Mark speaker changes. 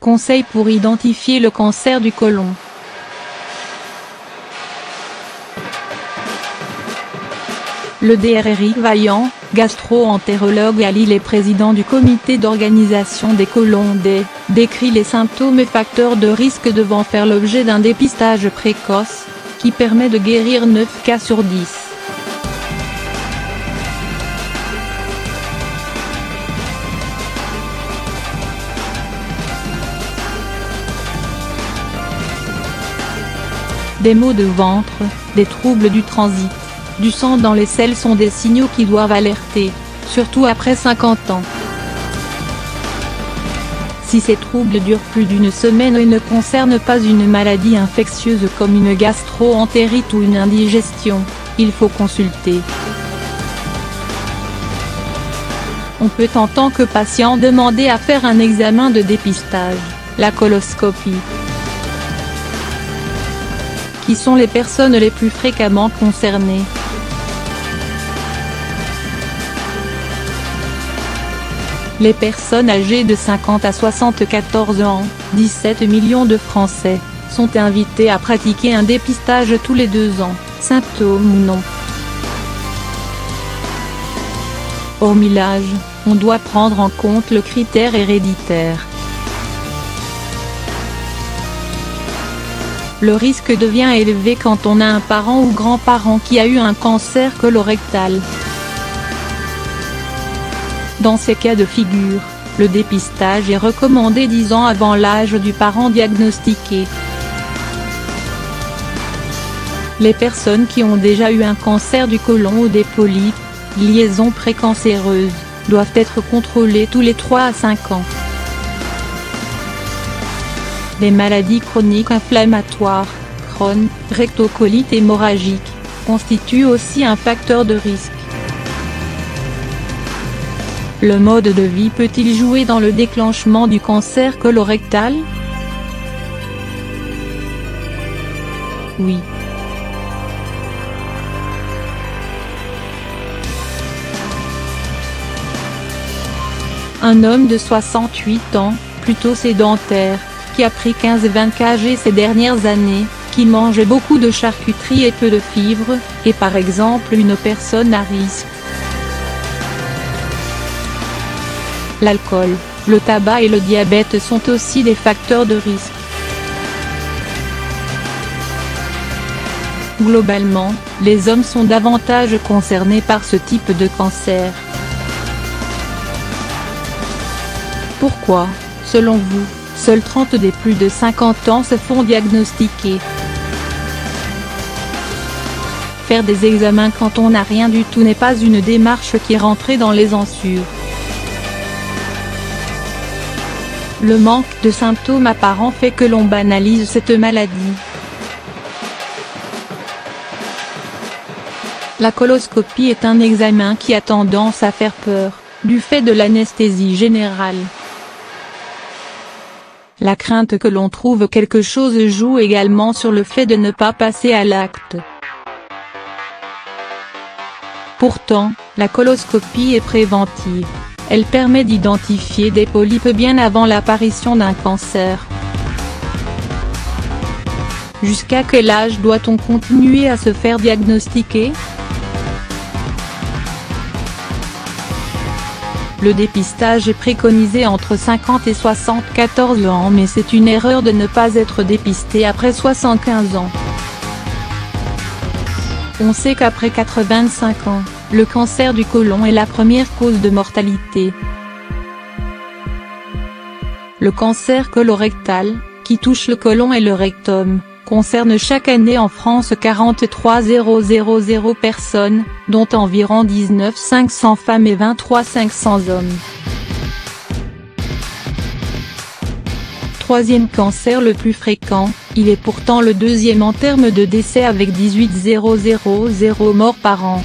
Speaker 1: conseils pour identifier le cancer du côlon. Le Dr Éric Vaillant, gastro-entérologue à Lille et président du comité d'organisation des côlons décrit les symptômes et facteurs de risque devant faire l'objet d'un dépistage précoce, qui permet de guérir 9 cas sur 10. Des maux de ventre, des troubles du transit, du sang dans les selles sont des signaux qui doivent alerter, surtout après 50 ans. Si ces troubles durent plus d'une semaine et ne concernent pas une maladie infectieuse comme une gastro-entérite ou une indigestion, il faut consulter. On peut en tant que patient demander à faire un examen de dépistage, la coloscopie. Qui sont les personnes les plus fréquemment concernées? Les personnes âgées de 50 à 74 ans, 17 millions de Français, sont invitées à pratiquer un dépistage tous les 2 ans, symptômes ou non. Hormis l'âge, on doit prendre en compte le critère héréditaire. Le risque devient élevé quand on a un parent ou grand-parent qui a eu un cancer colorectal. Dans ces cas de figure, le dépistage est recommandé 10 ans avant l'âge du parent diagnostiqué. Les personnes qui ont déjà eu un cancer du côlon ou des polypes, liaisons précancéreuses, doivent être contrôlées tous les 3 à 5 ans. Les maladies chroniques inflammatoires, Crohn, rectocolite hémorragique, constituent aussi un facteur de risque. Le mode de vie peut-il jouer dans le déclenchement du cancer colorectal? Oui. Un homme de 68 ans, plutôt sédentaire, qui a pris 15-20 kg ces dernières années, qui mange beaucoup de charcuterie et peu de fibres, est par exemple une personne à risque. L'alcool, le tabac et le diabète sont aussi des facteurs de risque. Globalement, les hommes sont davantage concernés par ce type de cancer. Pourquoi, selon vous, seuls 30 des plus de 50 ans se font diagnostiquer? Faire des examens quand on n'a rien du tout n'est pas une démarche qui rentrait dans les ansures. Le manque de symptômes apparents fait que l'on banalise cette maladie. La coloscopie est un examen qui a tendance à faire peur, du fait de l'anesthésie générale. La crainte que l'on trouve quelque chose joue également sur le fait de ne pas passer à l'acte. Pourtant, la coloscopie est préventive. Elle permet d'identifier des polypes bien avant l'apparition d'un cancer. Jusqu'à quel âge doit-on continuer à se faire diagnostiquer? Le dépistage est préconisé entre 50 et 74 ans, mais c'est une erreur de ne pas être dépisté après 75 ans. On sait qu'après 85 ans, le cancer du côlon est la première cause de mortalité. Le cancer colorectal, qui touche le côlon et le rectum, concerne chaque année en France 43 000 personnes, dont environ 19 500 femmes et 23 500 hommes. Troisième cancer le plus fréquent, il est pourtant le deuxième en termes de décès avec 18 000 morts par an.